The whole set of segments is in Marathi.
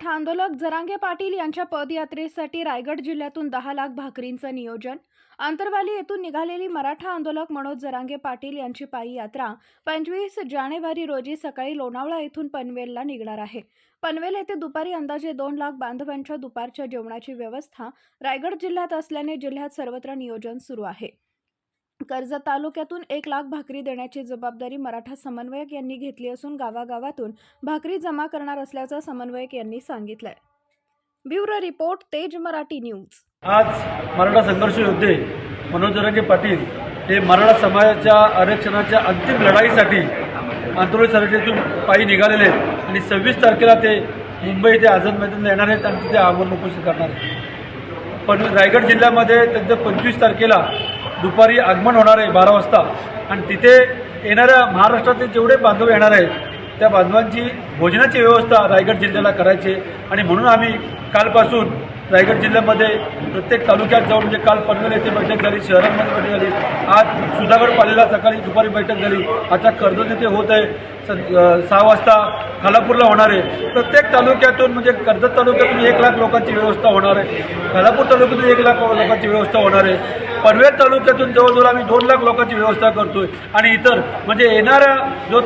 मराठा आंदोलक जरांगे पाटील यांच्या पदयात्रेसाठी रायगड जिल्ह्यातून 10 लाख भाकरींचं नियोजन। आंतरवाली येथून निघालेली मराठा आंदोलक मनोज जरांगे पाटील यांची पायी यात्रा 25 जानेवारी रोजी सकाळी लोणावळा येथून पनवेलला निघणार आहे। पनवेल येथे दुपारी अंदाजे 2 लाख बांधवांच्या दुपारच्या जेवणाची व्यवस्था रायगड जिल्ह्यात असल्याने जिल्ह्यात सर्वत्र नियोजन सुरू आहे। कर्जत तालुक्यातून 1 लाख भाकरी देण्याची जबाबदारी मराठा समन्वयक यांनी घेतली असून गावागावातून भाकरी जमा करणार असल्याचं समन्वयक यांनी सांगितलंय। ब्युरो रिपोर्ट, तेज मराठी न्यूज। आज मराठा संघर्ष योद्धे मनोज जरांगे पाटील हे मराठा समाजाच्या आरक्षणाच्या अंतिम लढाईसाठी आंतरवाली सरहद्दीतून पायी निघालेले आहेत आणि 26 तारखेला ते मुंबई येथे आझाद मैदानात येणार आहेत आणि तिथे आमरण उपोषण करणार आहेत। पण रायगड जिल्ह्यामध्ये त्यांचं 25 तारखेला दुपारी आगमन होणार आहे 12 वाजता आणि तिथे येणाऱ्या महाराष्ट्रातील जेवढे बांधव येणार आहेत त्या बांधवांची भोजनाची व्यवस्था रायगड जिल्ह्याला करायची आणि म्हणून आम्ही कालपासून रायगड जिल्ह्यामध्ये प्रत्येक तालुक्यात जाऊन म्हणजे काल पनवेल येथे बैठक झाली, शहरांमध्ये बैठक झाली, आज सुधागड पालीला सकाळी दुपारी बैठक झाली, आता कर्जत येथे होत आहे, 6 वाजता खालापूरला होणार आहे। प्रत्येक तालुक्यातून म्हणजे कर्जत तालुक्यातून 1 लाख लोकांची व्यवस्था होणार आहे, खालापूर तालुक्यातून 1 लाख लोकांची व्यवस्था होणार आहे, पनवेल तालुक्यातून जवळजवळ आम्ही 2 लाख लोकांची व्यवस्था करतोय आणि इतर म्हणजे येणारा जो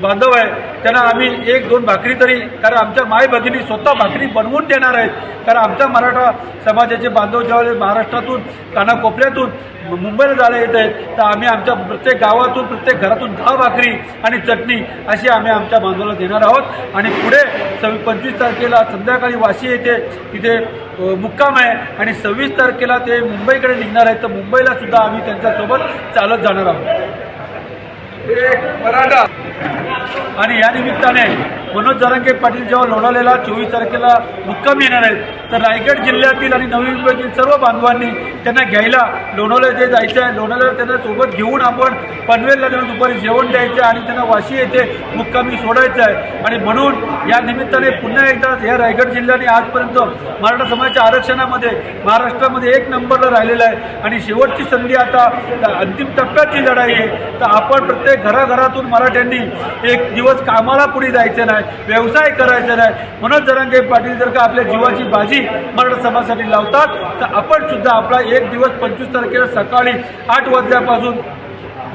बांधव आहे त्यांना आम्ही 1-2 भाकरी तरी, कारण आमच्या माय भगिनी स्वतः भाकरी बनवून देणार आहेत, कारण आमच्या मराठा समाजाचे बांधव ज्यावेळेस महाराष्ट्रातून कानाकोपऱ्यातून मुंबईला जायला येत आहेत तर आम्ही आमच्या प्रत्येक गावातून प्रत्येक घरातून 10 भाकरी आणि चटणी अशी आम्ही आमच्या बांधवाला देणार आहोत आणि पुढे 25 तारखेला संध्याकाळी वाशी येथे तिथे मुक्काम आहे आणि 26 तारखेला ते मुंबईकडे निघणार आहेत तर मुंबईला सुद्धा आम्ही त्यांच्यासोबत चालत जाणार आहोत। मराठा आणि या निमित्ताने मनोज जरांगे पाटील जेव्हा लोणावळ्याला 24 तारखेला मुक्काम येणार आहेत तर रायगड जिल्ह्यातील आणि नवी मुंबईतील सर्व बांधवांनी त्यांना घ्यायला लोणावळ्याला जे जायचं आहे, लोणावळ्याला त्यांना सोबत घेऊन आपण पनवेलला त्यांना दुपारी जेवण द्यायचं आहे आणि त्यांना वाशी येथे मुक्कामी सोडायचं आहे आणि म्हणून या निमित्ताने पुन्हा एकदा या रायगड जिल्ह्याने आजपर्यंत मराठा समाजाच्या आरक्षणामध्ये महाराष्ट्रामध्ये 1 नंबरला राहिलेला आहे आणि शेवटची संधी आता अंतिम टप्प्याची लढाई आहे तर आपण प्रत्येक घराघरातून मराठ्यांनी एक दिवस कामाला पुढे जायचं नाही, व्यवसाय करायचा नाही। मनोज जरांगे पाटील जर का आपल्या जीवाची बाजी मराठा समाजासाठी लावतात तर आपण सुद्धा आपला एक दिवस 25 तारखेला सकाळी 8 वाजल्यापासून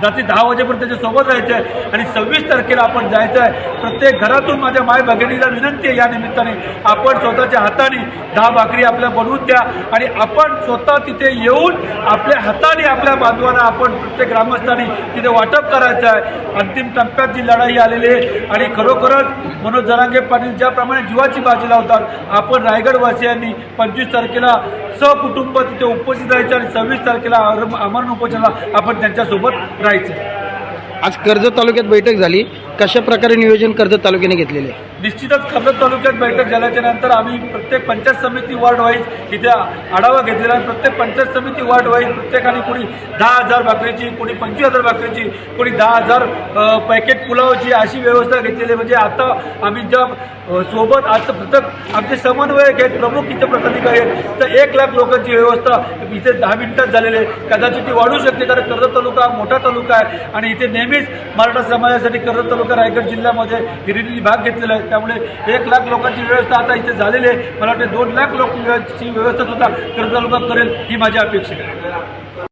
रात्री 10 वाजेपर्यंत त्याच्यासोबत राहायचं आहे आणि 26 तारखेला आपण जायचं आहे। प्रत्येक घरातून माझ्या माय भगिनीला विनंती आहे या निमित्ताने आपण स्वतःच्या हाताने 10 भाकरी आपल्या बनवून द्या आणि आपण स्वतः तिथे येऊन आपल्या हाताने आपल्या बांधवांना आपण प्रत्येक ग्रामस्थांनी तिथे वाटप करायचं आहे। अंतिम टप्प्यात जी लढाई आलेली आहे आणि खरोखरच मनोज जरांगे पाटील ज्याप्रमाणे जीवाची बाजी लावतात आपण रायगडवासियांनी 25 तारखेला सहकुटुंब तिथे उपस्थित राहायचं आणि 26 तारखेला आमरण उपोषणाला आपण त्यांच्यासोबत राहायचं। आज कर्जत तालुक्यात बैठक झाली, कशा प्रकारे नियोजन कर्जत तालुक्याने घेतलेले? निश्चितच कर्जत तालुक्यात बैठक झाल्याच्या नंतर आम्ही प्रत्येक पंचायत समिती वार्ड वाईज इथे आढावा घेतलेला आहे। प्रत्येक पंचायत समिती वार्ड वाईज प्रत्येकाने कोणी 10,000 भाकरीची, कोणी 25,000 भाकरीची, कोणी 10,000 पॅकेट पुलावची अशी व्यवस्था घेतलेली आहे। म्हणजे आता आम्ही ज्या सोबत आज प्रत्येक आमचे समन्वयक आहेत, प्रमुख इथे पदाधिकारी आहेत तर 1 लाख लोकांची व्यवस्था इथे 10 मिनिटात झालेली आहे। कदाचित ती वाढू शकते कारण कर्जत तालुका मोठा तालुका आहे आणि इथे नेहमीच मराठा समाजासाठी कर्जत तालुका रायगड जिल्ह्यामध्ये हिरिरीने भाग घेतलेला आहे, त्यामुळे 1 लाख लोकांची व्यवस्था आता इथे झालेली आहे। मला वाटते 2 लाख लोकांची व्यवस्था सुद्धा कर्जत तालुका करेल ही माझी अपेक्षा आहे।